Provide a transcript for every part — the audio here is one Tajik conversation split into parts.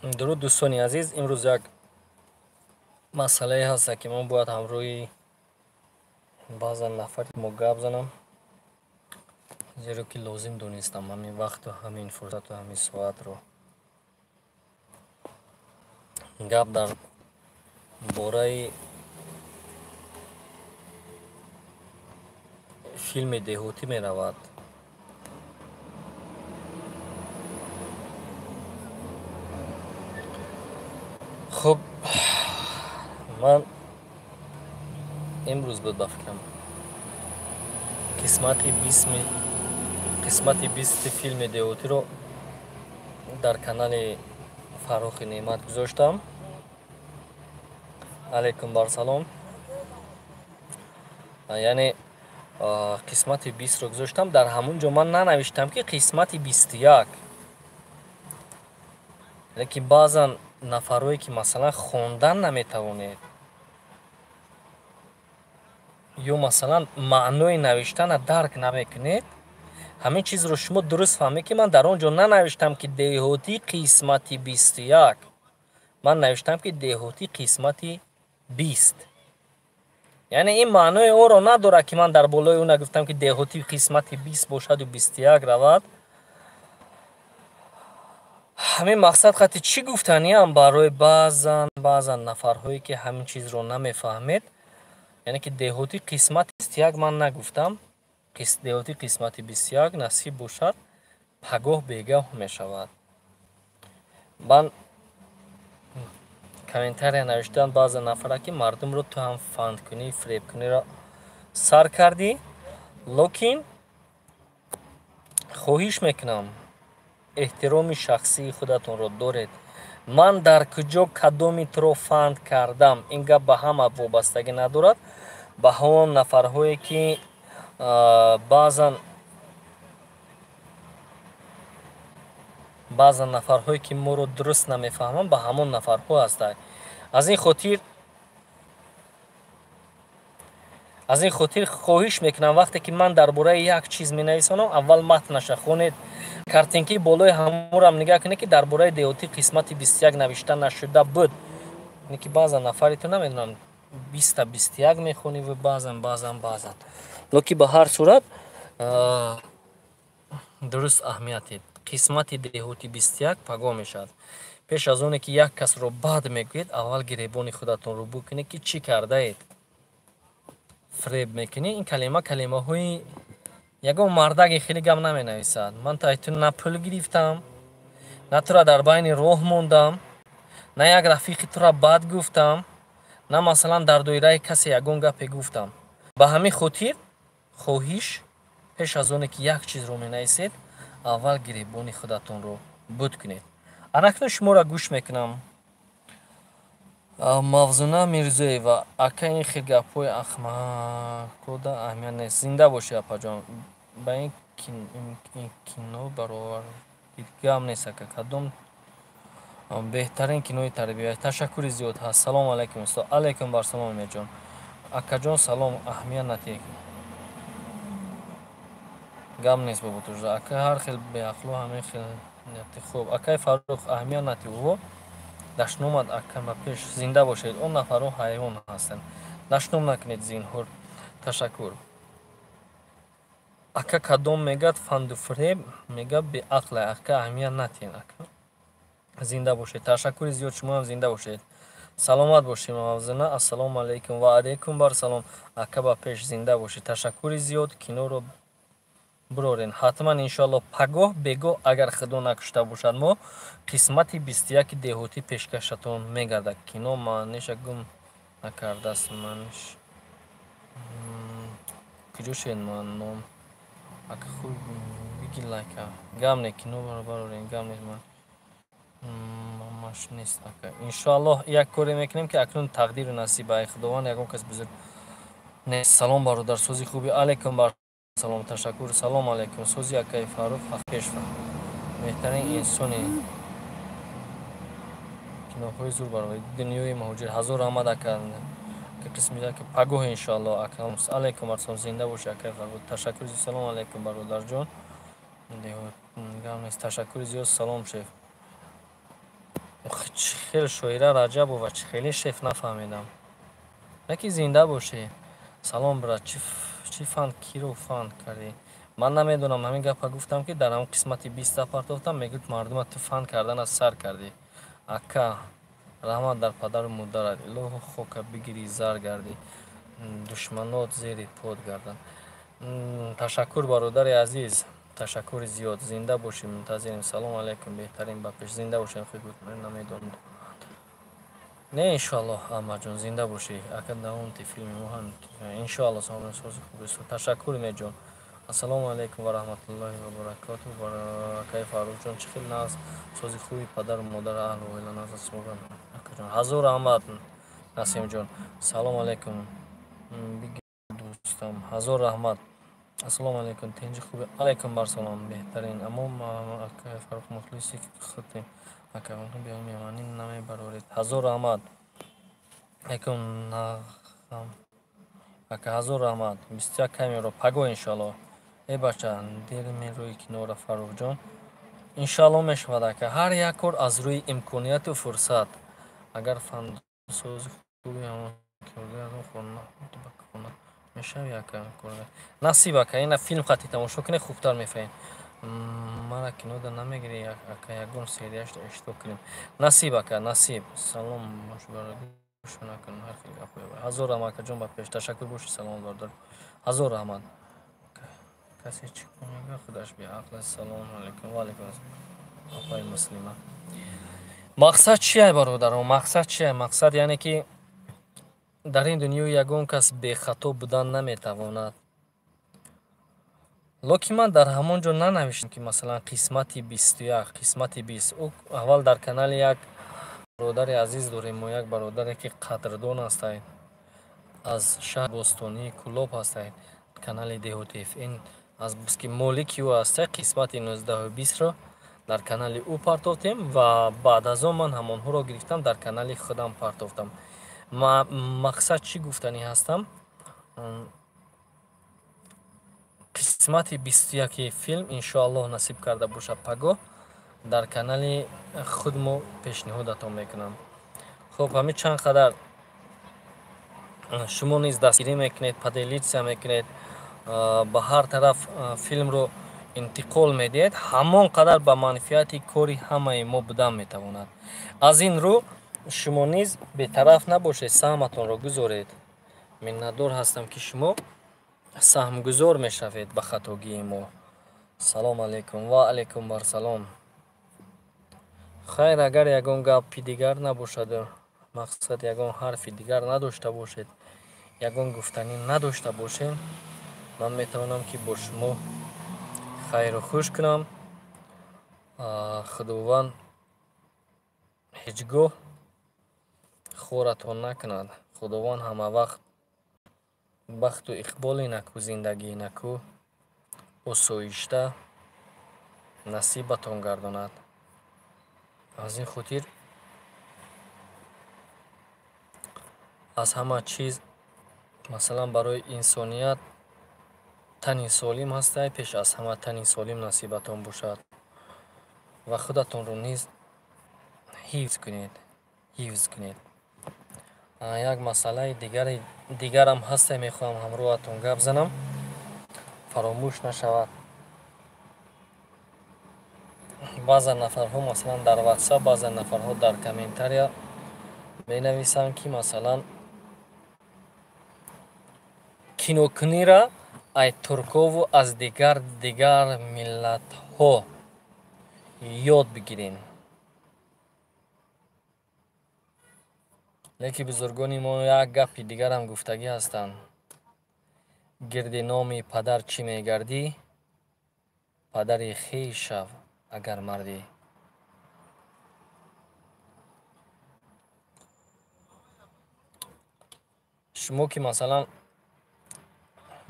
درود دوستانی عزیز. امروز یک مسئله هست که من باید همروی بعضا نفر ما گپ زنم، زیرا که لازم دونستم همین وقت و همین فرصت و همین ساعت رو گپ در باره فیلم دهوتی می رود. خب من امروز بود بفکرم قسمت 20 فیلم دهوتی رو در کانال فروخ نعمت گذاشتم. علیکم بر سلام. یعنی قسمت 20 رو گذاشتم. در همونجا من ننوشتم که قسمت 21، لیکن بعضا نفرایی که مثلا خوندن نمیتوانید یا مثلا معنای نوشتن درک نمیکنید، همین چیز رو شما درست فهمید که من در اونجا ننوشتم که دهوتی قسمت 21، من نوشتم که دهوتی قسمت 20. یعنی این معنای او رو نداره که من در بالای اون گفتم که دهوتی قسمت 20 باشد و 21 رود. همین مقصد خاطر چی گفتنی هم برای بعضا نفرهایی که همین چیز رو نمیفهمید، یعنی که دهوتی قسمت 21 من نگفتم، دهوتی قسمت 21 نصیب باشد پگاه بیگاه می شود. من کامنتاری نوشتن بعضا نفره که مردم رو تو هم فند کنی فریب کنی را سر کردی، لیکن خواهش میکنم احترام شخصی خودتون رو دارید. من در کجا کدومی تو رو فند کردم اینگه به همه وابستگی ندارد. به همون نفرهایی که بعضا نفرهایی که ما رو درست نمیفهمم به همون نفرها هستند. از این خاطر خواهش میکنم وقتی که من درباره یک چیز می نویسم اول متنش خونید، کارتینکی بالای همون هم نگاه کنید که درباره دهوتی قسمت 21 نوشته نشده بود. اینه که بعضا نفری تو نمیدونم 20 تا 21 میخونی و بعضا لکی به هر صورت درست اهمیتی قسمت دهوتی 21 پگاه میشد. پیش از اونه که یک کس رو بد میگوید اول گریبان خودتون رو بکنید که چی کرده اید. فریب میکنی. این کلمه های یگو مردگی خیلی گم نمی نویسد. من تا ایتون نه پول گرفتم، نه تو را در بین راه موندم، نه یک رفیق تو را بد گفتم، نه مثلا در دایره کسی یگون گپ گفتم. به همین خاطر خواهش پیش از اونه که یک چیز رو می نویسید اول گریبان خودتون رو بود کنید. اکنون شما را گوش میکنم. مافزونه میرزایی و اکا این خیلی گپوی اخمه کودا اهمیت نیست. زنده باشی اپا جان. با این کینو برابر دیگه هم نیست که کدوم بهترین کینوی تربیت. تشکر زیاد هست. سلام علیکم است. علیکم بر سلام می جان. اکا جان سلام. اهمیت نتی گم نیست بابا تو جا. اکا هر خیلی به اخلو همه خیلی نتی خوب. اکای فاروق اهمیت نتی بابا دشنومد اکم پیش. زنده باشید. اون نفرون حیوان هستن. دشنوم نکنید زینهور. تشکر. اکا کدوم میگد فند و فریب میگه به عقل. اکا اهمیت نتین. اکا زنده باشید. تشکر زیاد. شما هم زنده باشید. سلامت باشید موازنه. السلام علیکم و علیکم بر سلام. اکا با پیش زنده باشید. تشکر زیاد. کینو رو برورین حتما انشالله پگاه بگاه اگر خدا نکشته باشد ما قسمت 21 دهوتی پیشکشتون میگرده. کینو معنیش گم نکرده است. معنیش کجوش این من نام اگه خوب بگی لایکه گم نه کینو برورین گم نیست من ماش نیست. انشالله یک کاری میکنیم که اکنون تقدیر نصیب ای خداوند یکم کس بزرگ نیست. سلام برادر سوزی خوبی. علیکم بر سلام. تشکر. سلام علیکم سوزی اکای فاروق پیشوا بهترین انسانی که نخوی زور برای دنیای موجود هزار آمده کردن که قسمی که پگاه انشالله اکرم. علیکم بر سلام. زنده باشه اکای فاروق. تشکر زیاد. سلام علیکم برادر جان. گم نیست. تشکر زیاد. سلام شیف. خیلی شویره رجب و چه خیلی شف نفهمیدم. یکی زنده باشی. سلام برات. چی فان کی رو فان کردی؟ من نمیدونم. همین گپا گفتم که در اون قسمتی 20 پرتوفتم میگید مردم تو فان کردن از سر کردی. اکا رحمت در پدر و مادرت. الهو خوک بگیری زار گردی. دشمنات زیر پود گردن. تشکر برادر عزیز. تشکر زیاد. زنده باشیم. منتظریم. سلام علیکم. بهترین بپش. زنده باشین. خیلی بود. من نمیدونم. نه انشالله احمد جان زنده باشی. اگر اون فیلم مهم انشالله سامون سوز خوب است. تشکر میجون. السلام علیکم و رحمت الله و برکاته. و کیف فاروق جان چه خیلی ناز سوز خوبی پدر و مادر اهل و اهل ناز سوگن. جان حضور احمد نسیم جان سلام علیکم. بگی دوستم حضور رحمت. السلام علیکم تنج خوبه. علیکم بر سلام بهترین اما کیف فاروق مخلصی خودت. اگر اون بیام میانی نمی برورید. حضور احمد یکم نخم اگه حضور رحمت 21 کمی رو پگو انشالله ای بچه دیر می روی کنار فاروق جان انشالله می شود که هر یک کار از روی امکانیت و فرصت اگر فن سوز خوبی همون کرده از اون خونه میشه یک کرده نصیبه که این فیلم خطی تماشا کنه خوبتر میفهمیم مرا کنو در نمیگیری یکم سریعش اشتو کنیم نصیبه که نصیب سلام باش برادر شما کنم هر خیلی خوبه حضور رحمت جان با پیش تشکر باشی سلام بردار حضور رحمت کسی چی کنه خودش بیا عقل سلام علیکم و علیکم السلام آقای مسلمه مقصد چیه برادران مقصد چیه مقصد یعنی که در این دنیا یگان کس بی خطا بودن نمیتواند لکن من در همون جا ننوشتم که مثلا قسمتی 21 قسمتی 20 او اول در کانال یک برادر عزیز داریم و یک برادری که قدردان است از شهر بوستانی کلوب هست کانال دهوتیف این از بس که مالکی او است قسمت 19 و 20 را در کانال او پرتافتیم و بعد از آن من همانها را گرفتم در کانال خودم پرتافتم مقصد چی گفتنی هستم قسمت 21 فیلم انشاءالله نصیب کرده باشه پگاه در کانال خودمو پیشنهادتان میکنم خب همین چند قدر شما نیز دستگیری میکنید پدیلیتسیا میکنید به هر طرف فیلم رو انتقال میدید همان قدر به منفعت کاری همه ما بودن میتواند از این رو شما نیز به طرف نباشید سهمتان رو گذارید منتظر هستم که شما سهم گذار میشوید به خطاگی ما سلام علیکم و علیکم بر سلام خیر اگر یگان گپ دیگر نباشد مقصد یگان حرف دیگر نداشته باشید یگان گفتنی نداشته باشیم من میتوانم که با شما خیر و خوش کنم خداوند هیچگاه خورتان نکند خداوند همه وقت بخت و اقبال نکو زندگی نکو آسایشته نصیبتان گرداند از این خاطر از همه چیز مثلا برای انسانیت تنی سالم هسته پیش از همه تنی سالم نصیبتان باشد و خودتان رو نیز حفظ کنید یک مسئله دیگر هم هسته میخواهم همراهتون گپ زنم فراموش نشود بعض نفرها مثلا در واتساپ بعض نفرها در کامنتاریا می نویسند که مثلا کینوکنی را ای ترکو و از دیگر ملت ها یاد بگیرین لیکن بزرگانی ما یک گپ دیگر هم گفتگی هستند گرد نام پدر چی میگردی پدر خویش شو اگر مردی شما که مثلا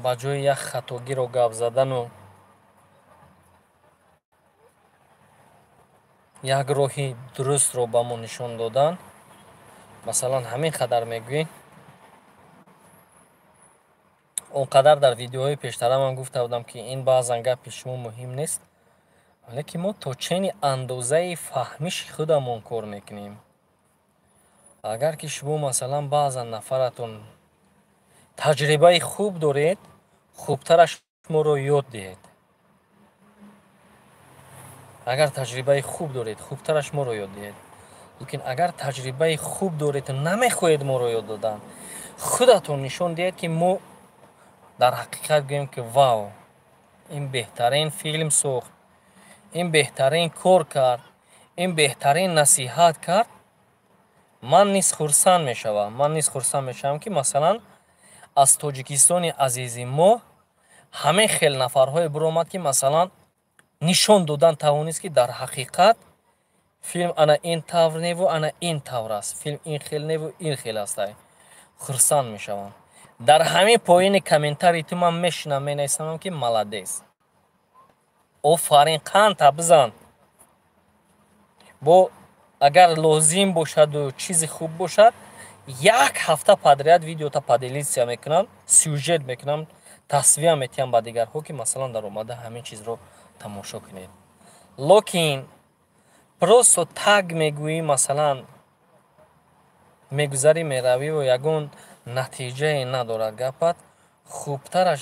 با جای یک خطاگی رو گپ زدن و یک راهی درست رو به ما نشان دادن مثلا همین قدر میگوین اونقدر در ویدیوهای پیشترم هم گفته بودم که این بعضا گپ شما مهم نیست ولی که ما تا چنین اندازه فهمیش خودمون کار میکنیم агар ки шумо масалан баъзан нафаратон таҷрибаи хуб доред, хубтараш моро ёд диҳед. агар таҷрибаи хуб доред, хубтараш моро ёд диҳед. лекин агар таҷрибаи хуб доред, намехоҳед моро ёд додан, худатон нишон диҳед ки мо дар ҳақиқат гӯем ки вау, ин беҳтарин филм сохт, ин беҳтарин кор кард, ин беҳтарин насиҳат кард, ман низ хурсанд мешавам. Ман низ хурсанд мешавам ки масалан аз Тоҷикистони азизи мо ҳамин хел нафарҳое биромад ки масалан нишон додан тавонист ки дар ҳақиқат филм ана ин тавр неву ана ин тавр аст, филм ин хел неву ин хел астай. Хурсанд мешавам. дар ҳамин поини комментари ту ман мешинам, менависам ки маладес, офарин, қанта бизан. бо агар лозим бошаду чизи хуб бошад, як ҳафта падряд видеота паделитсия мекунам, сюжет мекунам, тасвия метиҳам ба дигарҳо ки масалан дар омада ҳамин чизро тамошо кунед. лекин просто так мегӯӣ, масалан мегузарӣ меравиву ягон натиҷае надорад гапат, хубтараш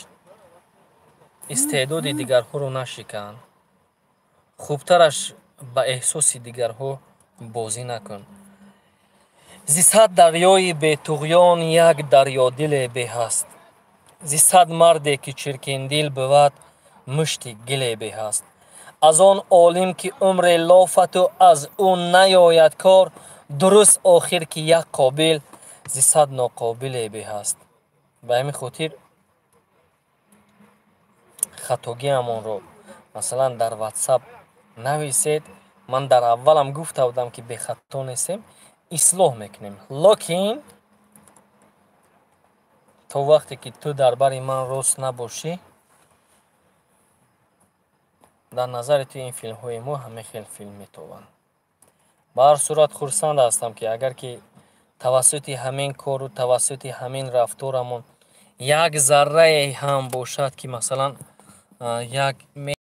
истеъдоди дигарҳоро нашикан, хубтараш ба эҳсоси дигарҳо бозӣ накун. зи сад дарёи бетуғён як дарёдиле беҳаст. зи сад марде ки чиркиндил буд, мушти гиле беҳаст. аз он олим ки умре лофату аз ӯ наёяд кор, дуруст охир ки як қобил зи сад ноқобиле беҳаст. ба ҳамин хотир хатогиамонро масалан дар ватсап нависед. ман дар аввалам гуфта будам ки бехато нестем, ислоҳ мекунем. лекин то вақте ки ту дар бари ман рост набошӣ, дар назари ту ин филмҳои мо ҳамин хел филм метованд. ба ҳар сурат хурсанд ҳастам ки агар ки тавассути ҳамин кору тавассути ҳамин рафторамон як заррае ҳам бошад ки масалан як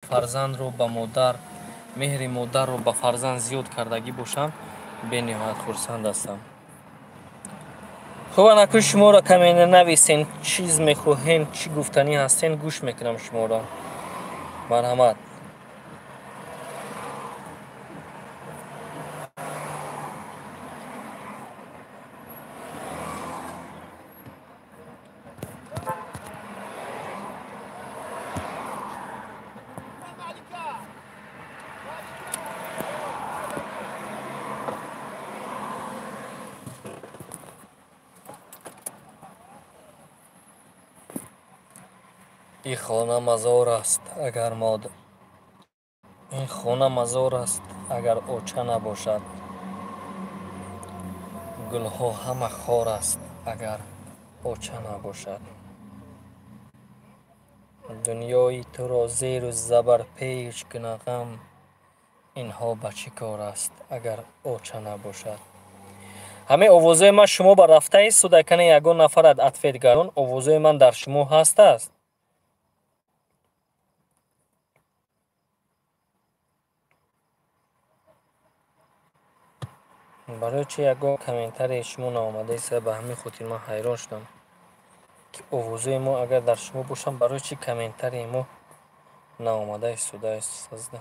фарзандро ба модар, меҳри модарро ба фарзанд зиёд кардагӣ бошам, бениҳоят хурсанд ҳастам. хуб, анаку шуморо камене нависен, чиз мехоҳем, чӣ гуфтанӣ ҳастен, гӯш мекунам шуморо. марҳамат. این خانه مزار است اگر این خانه مزار است اگر اوچه نباشد. گلها همه خار است اگر اوچه نباشد. دنیای تو را زیر و زبر پیش کنه غم، اینها به چه کار است اگر اوچه نباشد. همه اوازه من شما به رفته ای سودکنه یگان نفرت اطفید گران، اوازه من در شما هست است. برای چی یگان کامنتاری شما نامده است؟ به همین خاطر من حیران شدم که اوازه ما اگر در شما باشم برای چی کامنتاری ما نامده است سوده است سازده.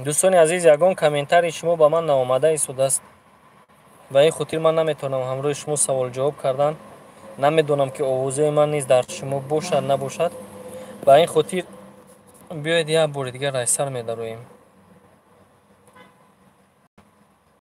دوستان عزیز، یگان کامنتاری شما با من نامده ایستاده است. و این خاطر من نمیتونم همراه شما سوال جواب کردن. نمیدونم که آوازه من نیز در شما باشد نباشد. و این خاطر بیاید یک بار دیگر رای سر میدرویم.